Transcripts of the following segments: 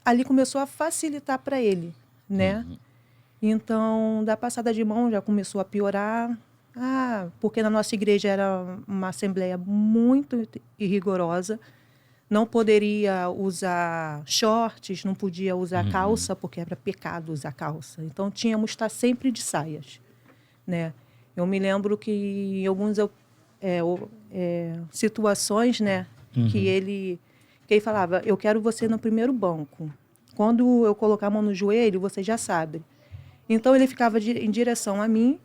ali começou a facilitar para ele, né? Então, da passada de mão já começou a piorar. Porque na nossa igreja era uma assembleia muito rigorosa. Não poderia usar shorts, não podia usar calça, porque era pecado usar calça. Então, tínhamos que estar sempre de saias, né? Eu me lembro que em algumas situações, né, que ele falava, eu quero você no primeiro banco. Quando eu colocar a mão no joelho, você já sabe. Então, ele ficava em direção a mim,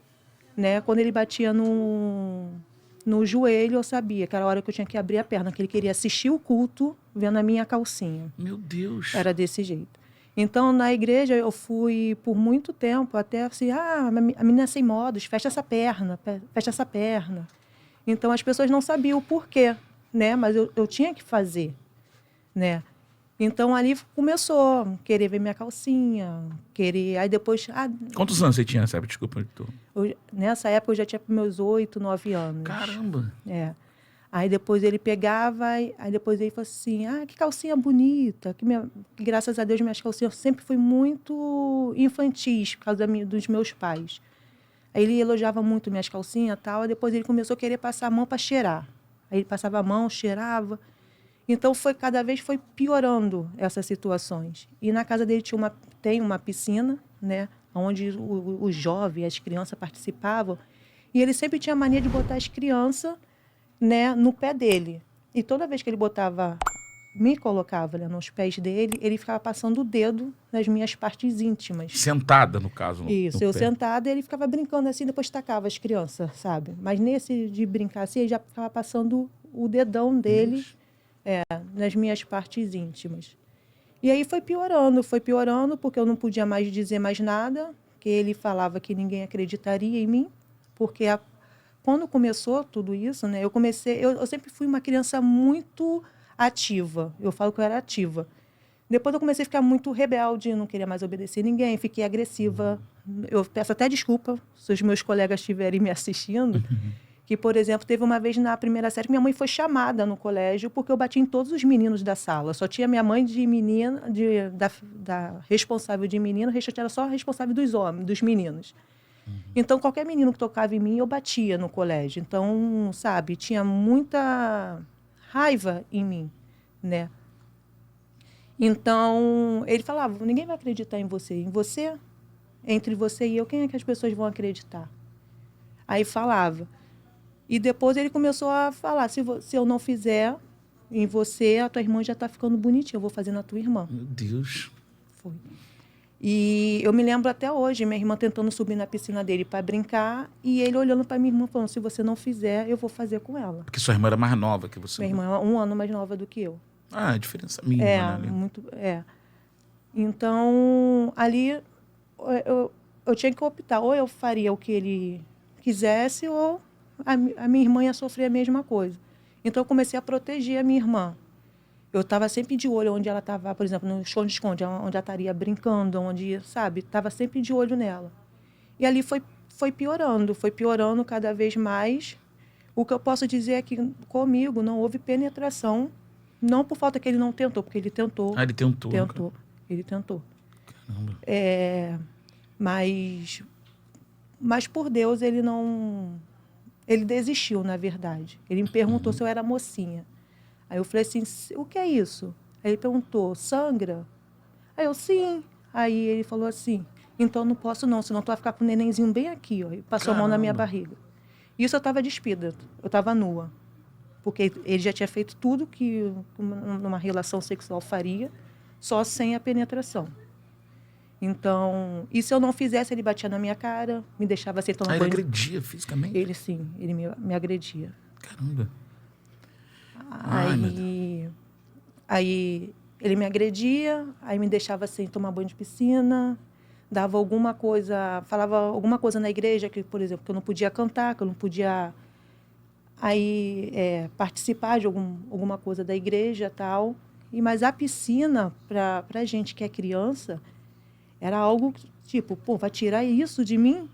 né? Quando ele batia no joelho, eu sabia que era a hora que eu tinha que abrir a perna, que ele queria assistir o culto vendo a minha calcinha. Meu Deus. Era desse jeito. Então, na igreja, eu fui por muito tempo, até assim, a menina é sem modos, fecha essa perna, fecha essa perna. Então, as pessoas não sabiam o porquê, né? Mas eu tinha que fazer, né? Então, ali começou a querer ver minha calcinha, querer... Aí depois... Quantos anos você tinha nessa época? Desculpa. Nessa época, eu já tinha meus 8, 9 anos. Caramba! Aí depois ele pegava, aí depois ele falou assim, que calcinha bonita, que graças a Deus minhas calcinhas sempre fui muito infantis, por causa dos meus pais. Aí ele elogiava muito minhas calcinhas e tal, aí depois ele começou a querer passar a mão para cheirar. Aí ele passava a mão, cheirava. Então cada vez foi piorando essas situações. E na casa dele tem uma piscina, né, onde os jovens, as crianças participavam, e ele sempre tinha a mania de botar as crianças, né, no pé dele. E toda vez que ele me colocava, né, nos pés dele, ele ficava passando o dedo nas minhas partes íntimas. Sentada, no caso. Isso, eu sentada, ele ficava brincando assim, depois tacava as crianças, sabe? Mas nesse de brincar assim, ele já ficava passando o dedão dele nas minhas partes íntimas. E aí foi piorando, porque eu não podia mais dizer mais nada, que ele falava que ninguém acreditaria em mim, porque quando começou tudo isso, né, eu sempre fui uma criança muito ativa. Eu falo que eu era ativa. Depois eu comecei a ficar muito rebelde, não queria mais obedecer ninguém, fiquei agressiva. Eu peço até desculpa se os meus colegas estiverem me assistindo, que, por exemplo, teve uma vez na primeira série que minha mãe foi chamada no colégio porque eu bati em todos os meninos da sala. Só tinha minha mãe de menina, da responsável de menino, o restante era só responsável dos homens, dos meninos. Então, qualquer menino que tocava em mim, eu batia no colégio. Então, sabe, tinha muita raiva em mim, né? Então, ele falava, ninguém vai acreditar em você. Em você, entre você e eu, quem é que as pessoas vão acreditar? Aí falava. E depois ele começou a falar, se eu não fizer em você, a tua irmã já está ficando bonitinha, eu vou fazer na tua irmã. Meu Deus. Foi. E eu me lembro até hoje, minha irmã tentando subir na piscina dele para brincar, e ele olhando para minha irmã falando, se você não fizer, eu vou fazer com ela. Porque sua irmã era mais nova que você. Minha irmã é 1 ano mais nova do que eu. A diferença mínima, né? Muito. Então, ali eu tinha que optar, ou eu faria o que ele quisesse, ou a minha irmã ia sofrer a mesma coisa. Então, eu comecei a proteger a minha irmã. Eu estava sempre de olho onde ela estava, por exemplo, no esconde-esconde, onde ela estaria brincando, onde, sabe, estava sempre de olho nela. E ali foi piorando cada vez mais. O que eu posso dizer é que comigo não houve penetração, não por falta que ele não tentou, porque ele tentou. Ele tentou. Ele tentou. Caramba. Mas por Deus ele não... Ele desistiu, na verdade. Ele me perguntou se eu era mocinha. Aí eu falei assim, o que é isso? Aí ele perguntou, sangra? Aí eu, sim. Aí ele falou assim, então não posso não, senão tu vai ficar com o nenenzinho bem aqui, ó. E passou a mão na minha barriga. Isso eu estava despida, eu estava nua. Porque ele já tinha feito tudo que numa relação sexual faria, só sem a penetração. Então, e se eu não fizesse, ele batia na minha cara, me deixava sem tomar banho. Ele agredia fisicamente? Ele sim, ele me agredia. Caramba. Aí ele me agredia, aí me deixava sem tomar banho de piscina, dava alguma coisa, falava alguma coisa na igreja, que, por exemplo, que eu não podia cantar, que eu não podia participar de alguma coisa da igreja e tal. Mas a piscina, para a gente que é criança, era algo tipo, pô, vai tirar isso de mim?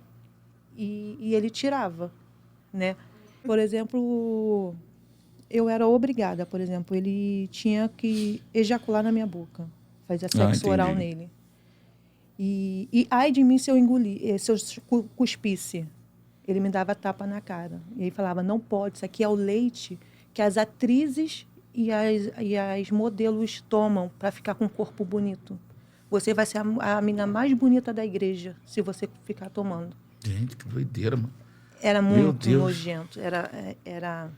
E ele tirava, né? Por exemplo, eu era obrigada, por exemplo, ele tinha que ejacular na minha boca. fazia sexo oral nele. E ai de mim se eu engolir, se eu cuspisse. Ele me dava tapa na cara. E ele falava, não pode, isso aqui é o leite que as atrizes e as modelos tomam para ficar com um corpo bonito. Você vai ser a menina mais bonita da igreja se você ficar tomando. Gente, que doideira, mano. Era muito nojento. Era...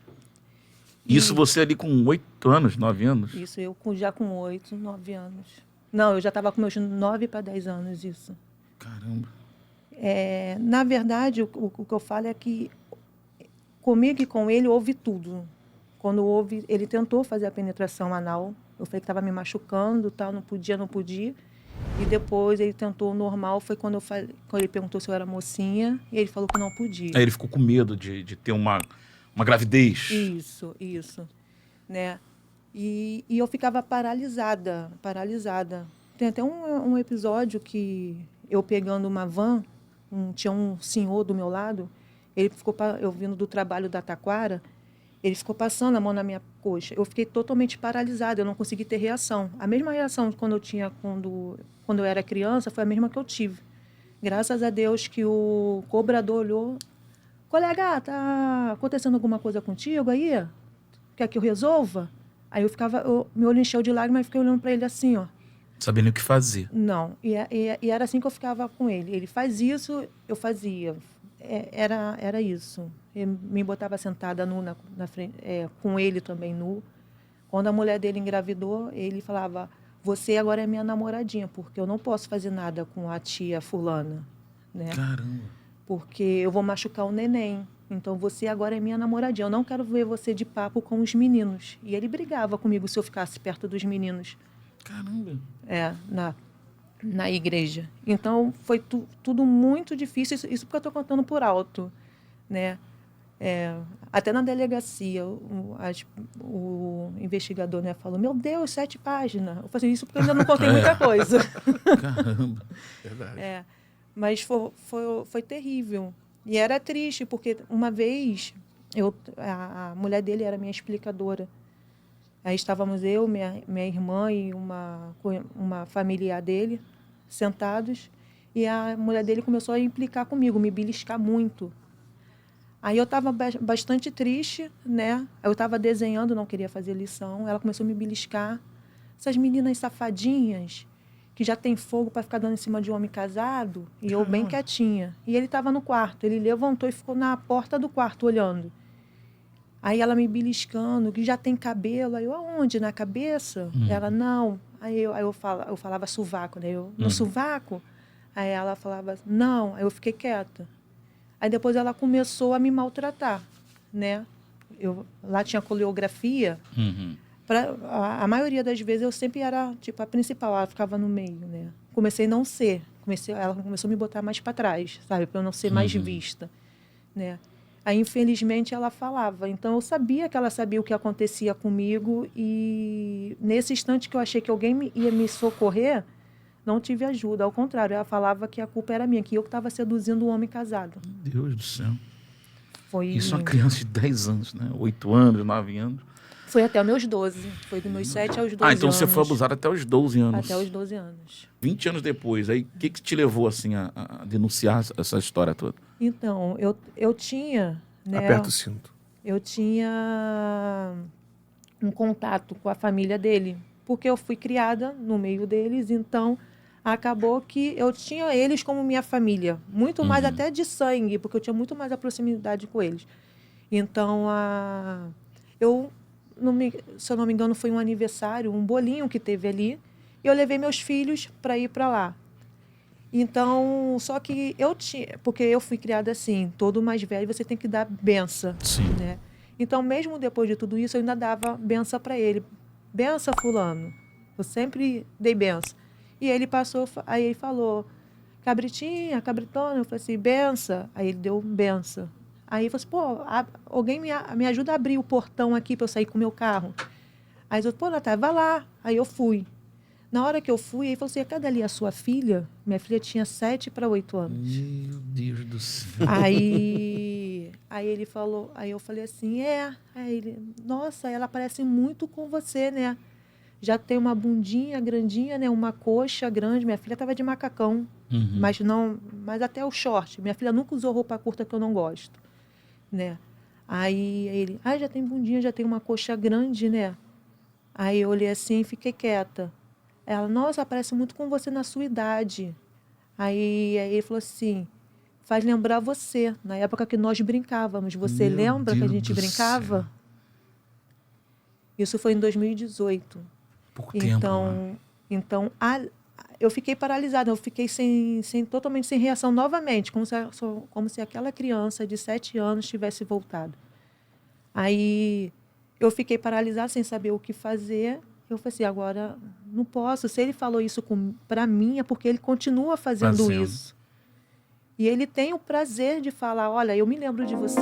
Isso você ali com 8 anos, 9 anos? Isso, eu já com 8, 9 anos. Não, eu já estava com meus 9 para 10 anos, isso. Caramba. Na verdade, o que eu falo é que comigo e com ele houve tudo. Quando ele tentou fazer a penetração anal, eu falei que estava me machucando, tal, não podia. E depois ele tentou o normal, foi quando ele perguntou se eu era mocinha, e ele falou que não podia. Aí ele ficou com medo de ter uma gravidez. Isso. Né? E eu ficava paralisada. Tem até um episódio que eu pegando uma van, tinha um senhor do meu lado, eu vindo do trabalho da Taquara, ele ficou passando a mão na minha coxa. Eu fiquei totalmente paralisada, eu não consegui ter reação. A mesma reação quando eu era criança foi a mesma que eu tive. Graças a Deus que o cobrador olhou. Colega, tá acontecendo alguma coisa contigo aí? Quer que eu resolva? Aí meu olho encheu de lágrimas e fiquei olhando para ele assim, ó. Sabendo o que fazer. Não, e era assim que eu ficava com ele. Ele faz isso, eu fazia. Era isso. Ele me botava sentada na frente, com ele também nu. Quando a mulher dele engravidou, ele falava, você agora é minha namoradinha, porque eu não posso fazer nada com a tia fulana. Né? Caramba. Porque eu vou machucar o neném. Então, você agora é minha namoradinha. Eu não quero ver você de papo com os meninos. E ele brigava comigo se eu ficasse perto dos meninos. Caramba. Na igreja. Então, foi tudo muito difícil. Isso porque eu estou contando por alto. Né? Até na delegacia, o investigador, né, falou, meu Deus, 7 páginas. Eu falei, isso porque eu ainda não contei muita coisa. Caramba. Verdade. Mas foi terrível. E era triste, porque uma vez, a mulher dele era minha explicadora. Aí estávamos eu, minha irmã e uma familiar dele, sentados, e a mulher dele começou a implicar comigo, me beliscar muito. Aí eu estava bastante triste, né? Eu estava desenhando, não queria fazer lição, ela começou a me beliscar. Essas meninas safadinhas, que já tem fogo para ficar dando em cima de um homem casado, e eu bem quietinha. E ele estava no quarto, ele levantou e ficou na porta do quarto olhando. Aí ela me beliscando, que já tem cabelo. Aí eu, aonde? Na cabeça? Ela, não. Aí eu falava sovaco, né? No sovaco? Aí ela falava, não. Aí eu fiquei quieta. Aí depois ela começou a me maltratar, né? Lá tinha coreografia. A maioria das vezes eu sempre era, tipo, a principal, ela ficava no meio, né? Comecei a não ser. Ela começou a me botar mais para trás, sabe? Para eu não ser mais vista, né? Aí, infelizmente, ela falava. Então, eu sabia que ela sabia o que acontecia comigo e, nesse instante que eu achei que alguém ia me socorrer, não tive ajuda. Ao contrário, ela falava que a culpa era minha, que eu que estava seduzindo um homem casado. Meu Deus do céu. Foi... Isso é uma criança de 10 anos, né? 8 anos, 9 anos. Foi até meus 12. Foi dos meus 7 aos 12 anos. Então você foi abusada até os 12 anos. Até os 12 anos. 20 anos depois, aí o que te levou assim a denunciar essa história toda? Então, eu tinha... Né, aperta o cinto. Eu tinha um contato com a família dele, porque eu fui criada no meio deles, então acabou que eu tinha eles como minha família, muito mais até de sangue, porque eu tinha muito mais a proximidade com eles. Então, se eu não me engano, foi um aniversário, um bolinho que teve ali, e eu levei meus filhos para ir para lá. Então, só que porque eu fui criada assim, todo mais velho você tem que dar benção, né? Então, mesmo depois de tudo isso, eu ainda dava benção para ele. Benção, fulano. Eu sempre dei benção. E ele aí ele falou, cabritinha, cabritona, eu falei assim, benção. Aí ele deu benção. Aí eu falei assim, pô, alguém me ajuda a abrir o portão aqui para eu sair com o meu carro. Aí eu, pô, Natália, vai lá. Aí eu fui. Na hora que eu fui, ele falou assim, cadê ali a sua filha? Minha filha tinha 7 para 8 anos. Meu Deus do céu. Aí ele falou, aí eu falei assim, Aí ele, nossa, ela parece muito com você, né? já tem uma bundinha grandinha, né? Uma coxa grande. Minha filha estava de macacão, mas até o short. Minha filha nunca usou roupa curta que eu não gosto, né? Aí ele, já tem bundinha, já tem uma coxa grande, né? Aí eu olhei assim e fiquei quieta. Ela, nossa, parece muito com você na sua idade. Aí ele falou assim, faz lembrar você, na época que nós brincávamos. Você lembra que a gente brincava? Isso foi em 2018. Pouco tempo, né? Então eu fiquei paralisada, eu fiquei totalmente sem reação novamente, como se aquela criança de 7 anos tivesse voltado. Aí eu fiquei paralisada, sem saber o que fazer. Eu falei assim, agora não posso. Se ele falou isso para mim, é porque ele continua fazendo isso. E ele tem o prazer de falar, olha, eu me lembro de você.